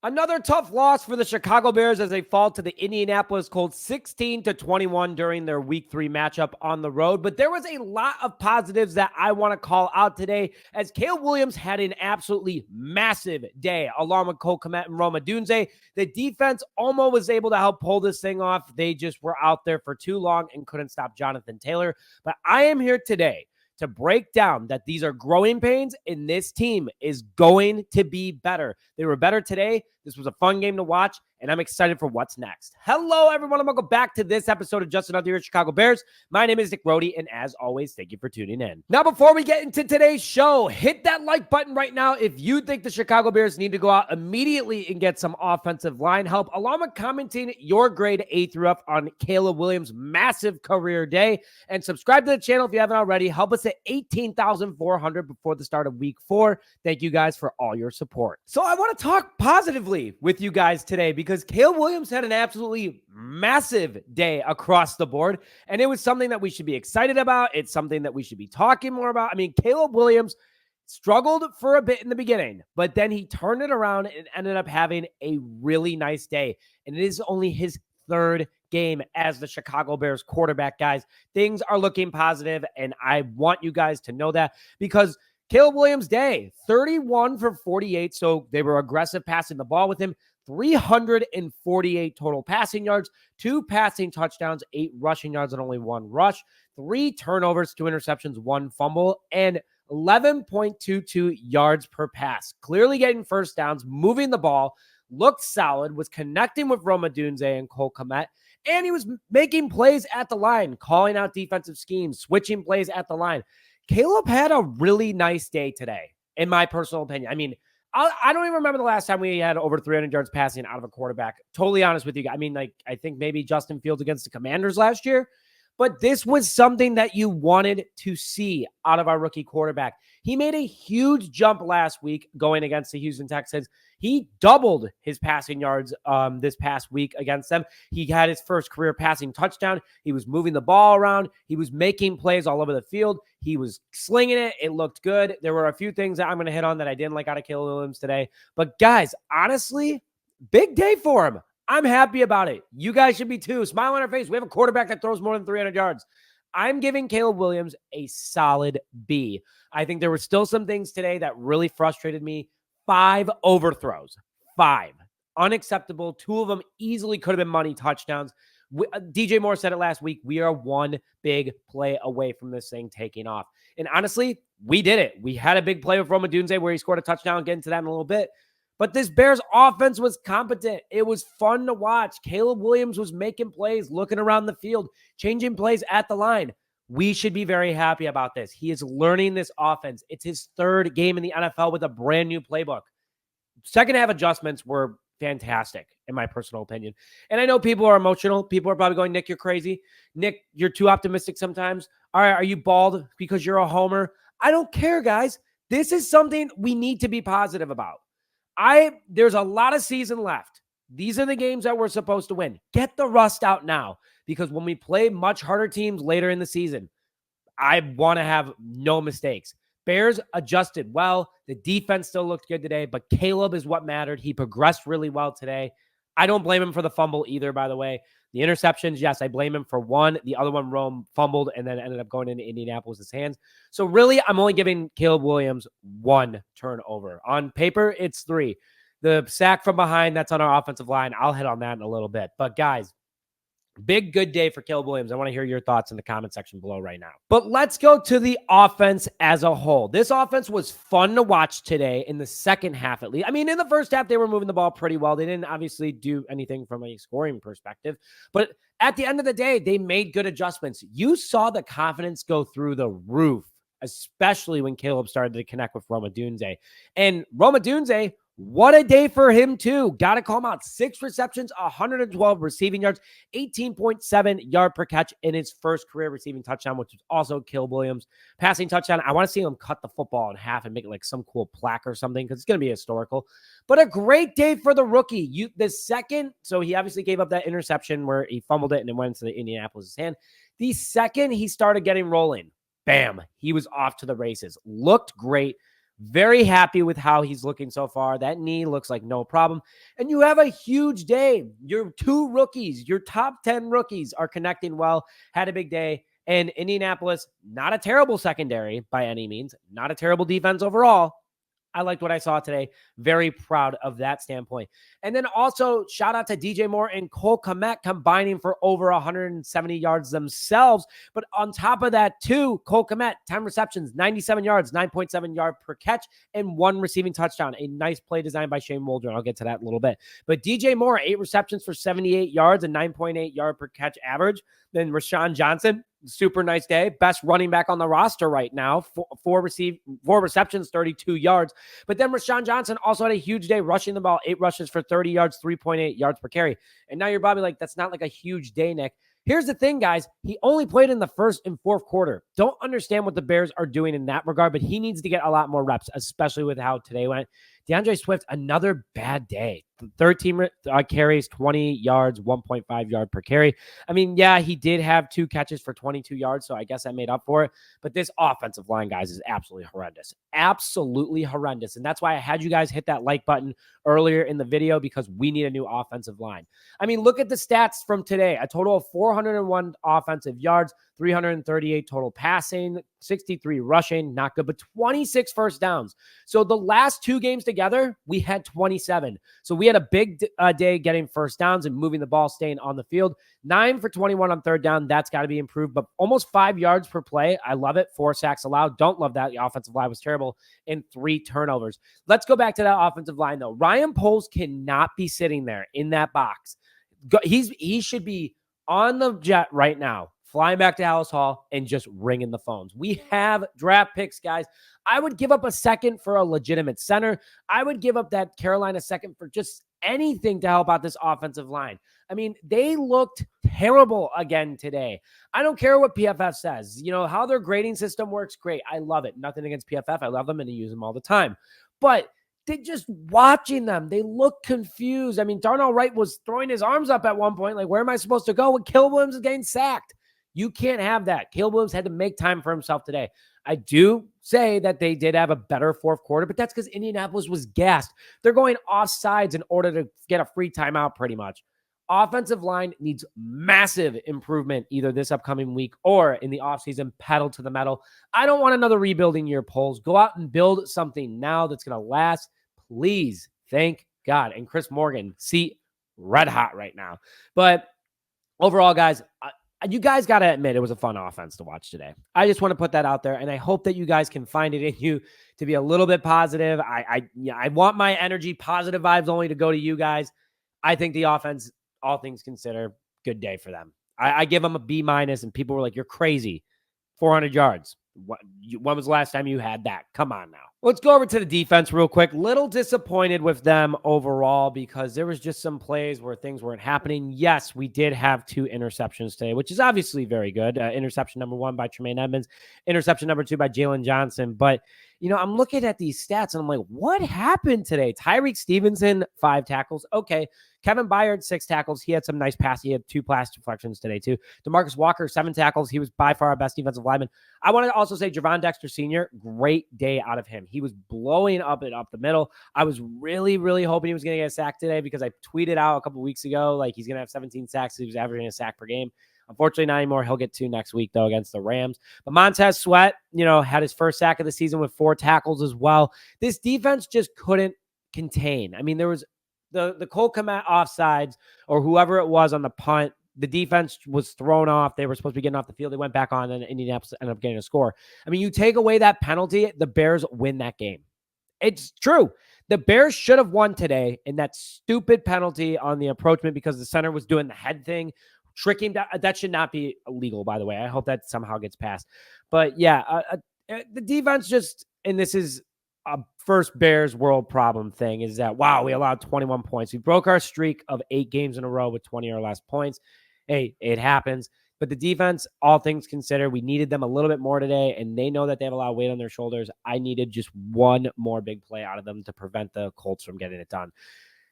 Another tough loss for the Chicago Bears as they fall to the Indianapolis Colts 16-21 during their week 3 matchup on the road. But there was a lot of positives that I want to call out today as Caleb Williams had an absolutely massive day along with Kmet and Odunze. The defense almost was able to help pull this thing off. They just were out there for too long and couldn't stop Jonathan Taylor. But I am here today to break down that these are growing pains and this team is going to be better. They were better today. This was a fun game to watch, and I'm excited for what's next. Hello, everyone, and welcome back to this episode of Just Another Year Chicago Bears. My name is Nick Rohde, and as always, thank you for tuning in. Now, before we get into today's show, hit that like button right now if you think the Chicago Bears need to go out immediately and get some offensive line help, along with commenting your grade A through F on Caleb Williams' massive career day. And subscribe to the channel if you haven't already. Help us at 18,400 before the start of week 4. Thank you guys for all your support. So I want to talk positively with you guys today because Caleb Williams had an absolutely massive day across the board, and it was something that we should be excited about. It's something that we should be talking more about. I mean, Caleb Williams struggled for a bit in the beginning, but then he turned it around and ended up having a really nice day, and it is only his third game as the Chicago Bears quarterback, guys. Things are looking positive, and I want you guys to know that because Caleb Williams' day, 31 for 48, so they were aggressive passing the ball with him, 348 total passing yards, 2 passing touchdowns, 8 rushing yards, and only 1 rush, 3 turnovers, 2 interceptions, 1 fumble, and 11.22 yards per pass. Clearly getting first downs, moving the ball, looked solid, was connecting with Odunze and Kmet, and he was making plays at the line, calling out defensive schemes, switching plays at the line. Caleb had a really nice day today, in my personal opinion. I mean, I don't even remember the last time we had over 300 yards passing out of a quarterback. Totally honest with you. I mean, I think maybe Justin Fields against the Commanders last year, but this was something that you wanted to see out of our rookie quarterback. He made a huge jump last week going against the Houston Texans. He doubled his passing yards this past week against them. He had his first career passing touchdown. He was moving the ball around. He was making plays all over the field. He was slinging it. It looked good. There were a few things that I'm going to hit on that I didn't like out of Caleb Williams today. But guys, honestly, big day for him. I'm happy about it. You guys should be too. Smile on our face. We have a quarterback that throws more than 300 yards. I'm giving Caleb Williams a solid B. I think there were still some things today that really frustrated me. 5 overthrows. 5. Unacceptable. 2 of them easily could have been money touchdowns. DJ Moore said it last week. We are one big play away from this thing taking off. And honestly, we did it. We had a big play with Odunze where he scored a touchdown. I'll get into that in a little bit. But this Bears offense was competent. It was fun to watch. Caleb Williams was making plays, looking around the field, changing plays at the line. We should be very happy about this. He is learning this offense. It's his 3rd game in the NFL with a brand new playbook. Second half adjustments were fantastic, in my personal opinion. And I know people are emotional. People are probably going, Nick, you're crazy. Nick, you're too optimistic sometimes. All right, are you bald because you're a homer? I don't care, guys. This is something we need to be positive about. There's a lot of season left. These are the games that we're supposed to win. Get the rust out now, because when we play much harder teams later in the season, I want to have no mistakes. Bears adjusted well. The defense still looked good today, but Caleb is what mattered. He progressed really well today. I don't blame him for the fumble either, by the way. The interceptions, yes, I blame him for one. The other one, Rome fumbled and then ended up going into Indianapolis' hands. So really, I'm only giving Caleb Williams 1 turnover. On paper, it's 3. The sack from behind, that's on our offensive line. I'll hit on that in a little bit. But guys, big good day for Caleb Williams. I want to hear your thoughts in the comment section below right now. But let's go to the offense as a whole. This offense was fun to watch today in the second half, at least. I mean, in the first half, they were moving the ball pretty well. They didn't obviously do anything from a scoring perspective. But at the end of the day, they made good adjustments. You saw the confidence go through the roof, especially when Caleb started to connect with Odunze. And Odunze, what a day for him, too. Got to call him out. 6 receptions, 112 receiving yards, 18.7 yard per catch in his first career receiving touchdown, which was also Caleb Williams. Passing touchdown. I want to see him cut the football in half and make it like some cool plaque or something, because it's going to be historical. But a great day for the rookie. So he obviously gave up that interception where he fumbled it and it went into the Indianapolis' hand. The second he started getting rolling, bam, he was off to the races. Looked great. Very happy with how he's looking so far. That knee looks like no problem. And you have a huge day. Your 2 rookies, your top 10 rookies are connecting well, had a big day. And Indianapolis, not a terrible secondary by any means, not a terrible defense overall. I liked what I saw today. Very proud of that standpoint. And then also shout out to DJ Moore and Cole Kmet combining for over 170 yards themselves. But on top of that too, Cole Kmet, 10 receptions, 97 yards, 9.7 yard per catch, and 1 receiving touchdown. A nice play designed by Shane Waldron. I'll get to that in a little bit. But DJ Moore, 8 receptions for 78 yards and 9.8 yard per catch average. Then Rashawn Johnson, super nice day. Best running back on the roster right now. 4 receptions, 32 yards. But then Rashawn Johnson also had a huge day rushing the ball. 8 rushes for 30 yards, 3.8 yards per carry. And now you're probably like, that's not like a huge day, Nick. Here's the thing, guys. He only played in the first and fourth quarter. Don't understand what the Bears are doing in that regard, but he needs to get a lot more reps, especially with how today went. DeAndre Swift, another bad day. 13 carries, 20 yards, 1.5 yard per carry. I mean, yeah, he did have 2 catches for 22 yards, so I guess I made up for it. But this offensive line, guys, is absolutely horrendous. Absolutely horrendous. And that's why I had you guys hit that like button earlier in the video, because we need a new offensive line. I mean, look at the stats from today. A total of 401 offensive yards, 338 total passing, 63 rushing, not good, but 26 first downs. So the last 2 games together, we had 27. So we had a big day getting first downs and moving the ball, staying on the field. 9 for 21 on third down. That's got to be improved, but almost 5 yards per play. I love it. 4 sacks allowed. Don't love that. The offensive line was terrible, and 3 turnovers. Let's go back to that offensive line, though. Ryan Poles cannot be sitting there in that box. He should be on the jet right now, flying back to Hallis Hall and just ringing the phones. We have draft picks, guys. I would give up a second for a legitimate center. I would give up that Carolina second for just anything to help out this offensive line. I mean, they looked terrible again today. I don't care what PFF says. You know, how their grading system works, great. I love it. Nothing against PFF. I love them and I use them all the time. But they just watching them, they look confused. I mean, Darnell Wright was throwing his arms up at one point. Like, where am I supposed to go when Caleb Williams is getting sacked? You can't have that. Caleb Williams had to make time for himself today. I do say that they did have a better fourth quarter, but that's because Indianapolis was gassed. They're going off sides in order to get a free timeout pretty much. Offensive line needs massive improvement either this upcoming week or in the offseason, pedal to the metal. I don't want another rebuilding year, Poles. Go out and build something now that's going to last. Please. Thank God. And Chris Morgan, see, red hot right now. But overall, guys, you guys got to admit it was a fun offense to watch today. I just want to put that out there, and I hope that you guys can find it in you to be a little bit positive. I want my energy, positive vibes only to go to you guys. I think the offense, all things considered, good day for them. I give them a B-, and people were like, you're crazy. 400 yards. When was the last time you had that? Come on now. Let's go over to the defense real quick. Little disappointed with them overall because there was just some plays where things weren't happening. Yes, we did have 2 interceptions today, which is obviously very good. Interception number 1 by Tremaine Edmonds. Interception number 2 by Jalen Johnson. But, you know, I'm looking at these stats and I'm like, what happened today? Tyreek Stevenson, 5 tackles. Okay. Kevin Byard, 6 tackles. He had some nice pass. He had 2 pass deflections today, too. DeMarcus Walker, 7 tackles. He was by far our best defensive lineman. I want to also say Javon Dexter Sr., great day out of him. He was blowing up the middle. I was really, really hoping he was going to get a sack today because I tweeted out a couple weeks ago, like he's going to have 17 sacks. He was averaging a sack per game. Unfortunately, not anymore. He'll get 2 next week, though, against the Rams. But Montez Sweat, you know, had his first sack of the season with 4 tackles as well. This defense just couldn't contain. I mean, there was the Cole Kmet offsides or whoever it was on the punt. The defense was thrown off. They were supposed to be getting off the field. They went back on, and Indianapolis ended up getting a score. I mean, you take away that penalty, the Bears win that game. It's true. The Bears should have won today in that stupid penalty on the approachment because the center was doing the head thing, tricking. That should not be illegal, by the way. I hope that somehow gets passed. But yeah, the defense just, and this is a first Bears world problem thing, is that, wow, we allowed 21 points. We broke our streak of 8 games in a row with 20 or less points. Hey, it happens. But the defense, all things considered, we needed them a little bit more today, and they know that they have a lot of weight on their shoulders. I needed just one more big play out of them to prevent the Colts from getting it done.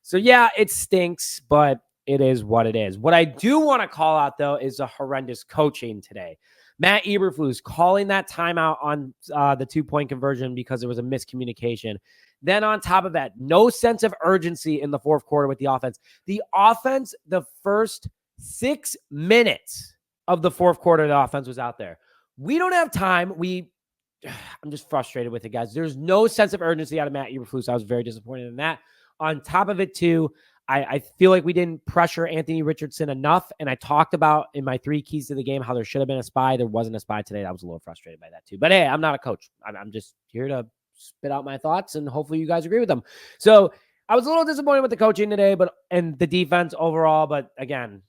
So, yeah, it stinks, but it is what it is. What I do want to call out, though, is the horrendous coaching today. Matt Eberflus calling that timeout on the 2-point conversion because there was a miscommunication. Then on top of that, no sense of urgency in the fourth quarter with the offense. The offense, the first 6 minutes of the fourth quarter, the offense was out there. We don't have time. I'm just frustrated with it, guys. There's no sense of urgency out of Matt Eberflus. I was very disappointed in that. On top of it, too, I feel like we didn't pressure Anthony Richardson enough. And I talked about in my 3 keys to the game how there should have been a spy. There wasn't a spy today. I was a little frustrated by that, too. But hey, I'm not a coach. I'm just here to spit out my thoughts, and hopefully you guys agree with them. So I was a little disappointed with the coaching today, and the defense overall. But again,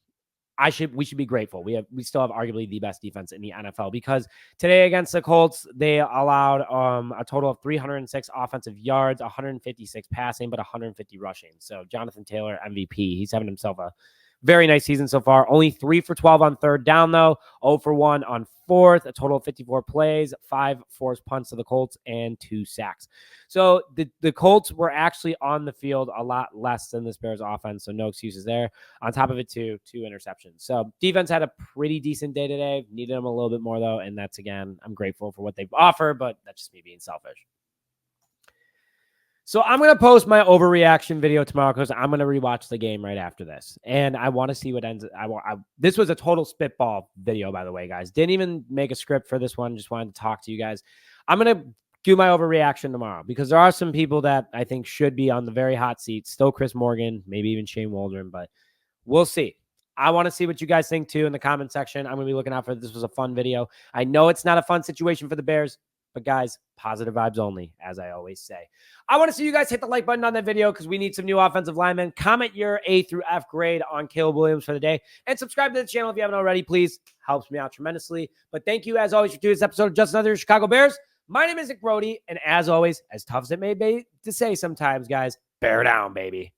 we should be grateful. We still have arguably the best defense in the NFL, because today against the Colts, they allowed a total of 306 offensive yards, 156 passing, but 150 rushing. So Jonathan Taylor, MVP. He's having himself a very nice season so far. Only 3 for 12 on third down, though. 0 for 1 on fourth. A total of 54 plays, 5 forced punts to the Colts, and 2 sacks. So the Colts were actually on the field a lot less than this Bears offense, so no excuses there. On top of it, 2 interceptions. So defense had a pretty decent day today. Needed them a little bit more, though, and that's, again, I'm grateful for what they've offered, but that's just me being selfish. So I'm going to post my overreaction video tomorrow because I'm going to rewatch the game right after this. And I want to see what ends. This was a total spitball video, by the way, guys. Didn't even make a script for this one. Just wanted to talk to you guys. I'm going to do my overreaction tomorrow because there are some people that I think should be on the very hot seat. Still Chris Morgan, maybe even Shane Waldron, but we'll see. I want to see what you guys think, too, in the comment section. I'm going to be looking out for this. Was a fun video. I know it's not a fun situation for the Bears, but guys, positive vibes only, as I always say. I want to see you guys hit the like button on that video because we need some new offensive linemen. Comment your A through F grade on Caleb Williams for the day. And subscribe to the channel if you haven't already, please. Helps me out tremendously. But thank you, as always, for doing this episode of Just Another Chicago Bears. My name is Nick Brody. And as always, as tough as it may be to say sometimes, guys, bear down, baby.